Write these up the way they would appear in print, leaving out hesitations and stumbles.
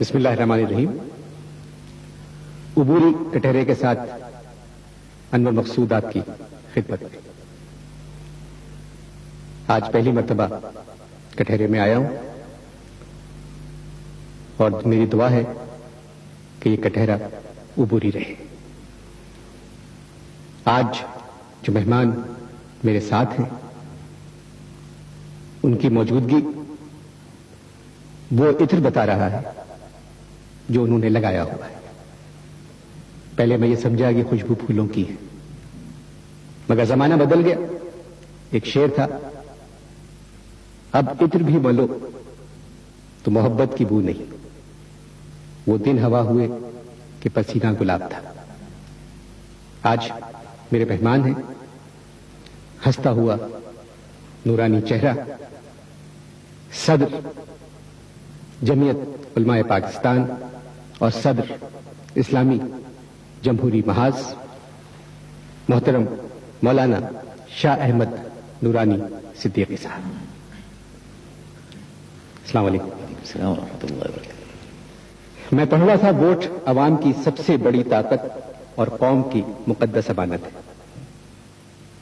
بسم اللہ الرحمن الرحیم. عبوری کٹہرے کے ساتھ انور مقصود آپ کی خدمت میں. آج پہلی مرتبہ کٹہرے میں آیا ہوں اور میری دعا ہے کہ یہ کٹہرا عبوری رہے. آج جو مہمان میرے ساتھ ہیں ان کی موجودگی وہ عطر بتا رہا ہے جو انہوں نے لگایا ہوا ہے. پہلے میں یہ سمجھا کہ خوشبو پھولوں کی ہے، مگر زمانہ بدل گیا. ایک شعر تھا، اب عطر بھی ملو تو محبت کی بو نہیں. وہ دن ہوا ہوئے کہ پسینہ گلاب تھا. آج میرے مہمان ہیں، ہنستا ہوا نورانی چہرہ، صدر جمعیت علماء پاکستان اور صدر اسلامی جمہوری محاذ محترم مولانا شاہ احمد نورانی صدیقی صاحب. السلام علیکم. السلام ورحمۃ اللہ وبرکاتہ. میں پڑھ رہا تھا، ووٹ عوام کی سب سے بڑی طاقت اور قوم کی مقدس امانت ہے.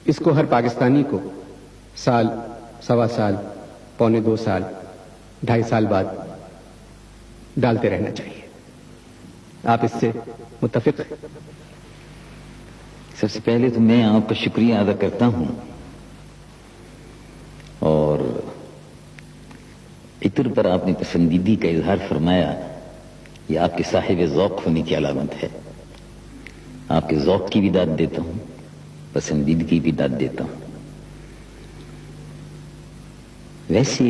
اس کو ہر پاکستانی کو سال، سوا سال، پونے 2 سال، 2.5 سال بعد ڈالتے رہنا چاہیے. آپ اس سے متفق ہیں؟ سب سے پہلے تو میں آپ کا شکریہ ادا کرتا ہوں، اور عطر پر آپ نے پسندیدگی کا اظہار فرمایا، یہ آپ کے صاحب ذوق ہونے کی علامت ہے. آپ کے ذوق کی بھی داد دیتا ہوں، پسندیدگی کی بھی داد دیتا ہوں. ویسے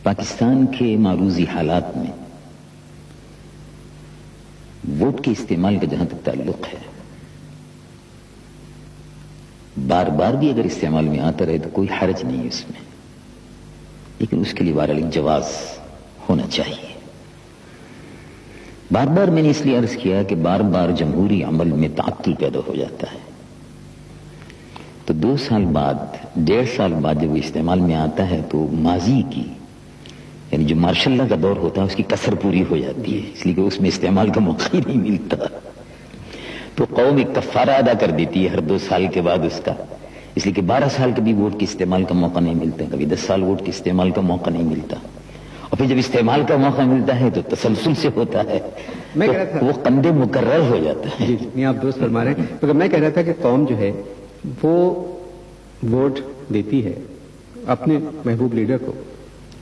پاکستان کے معروضی حالات میں ووٹ کے استعمال کا جہاں تک تعلق ہے، بار بار بھی اگر استعمال میں آتا رہے تو کوئی حرج نہیں ہے اس میں، لیکن اس کے لیے بہرحال ایک جواز ہونا چاہیے. بار بار میں نے اس لیے عرض کیا کہ بار بار جمہوری عمل میں تعطل پیدا ہو جاتا ہے، تو 2 سال بعد، 1.5 سال بعد جب وہ استعمال میں آتا ہے تو ماضی کی، یعنی جو مارشل لا کا دور ہوتا ہے، اس کی کسر پوری ہو جاتی ہے، اس لیے کہ اس میں استعمال کا موقع ہی نہیں ملتا. تو قوم ایک کفارہ ادا کر دیتی ہے ہر 2 سال کے بعد اس کا، اس لیے کہ 12 سال کبھی ووٹ کے استعمال کا موقع نہیں ملتا، کبھی 10 سال ووٹ کے استعمال کا موقع نہیں ملتا، اور پھر جب استعمال کا موقع ملتا ہے تو تسلسل سے ہوتا ہے، تو وہ قندِ مکرر ہو جاتا ہے. جی آپ درست فرما رہے ہیں. مگر میں کہہ رہا تھا کہ قوم جو ہے وہ ووٹ دیتی ہے اپنے محبوب لیڈر کو،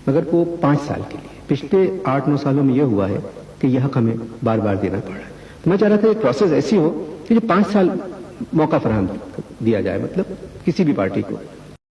مگر وہ 5 سال کے لیے. پچھلے 8-9 سالوں میں یہ ہوا ہے کہ یہ حق ہمیں بار بار دینا پڑا ہے. تو میں چاہ رہا تھا یہ پروسیس ایسی ہو کہ جو 5 سال موقع فراہم دیا جائے، مطلب کسی بھی پارٹی کو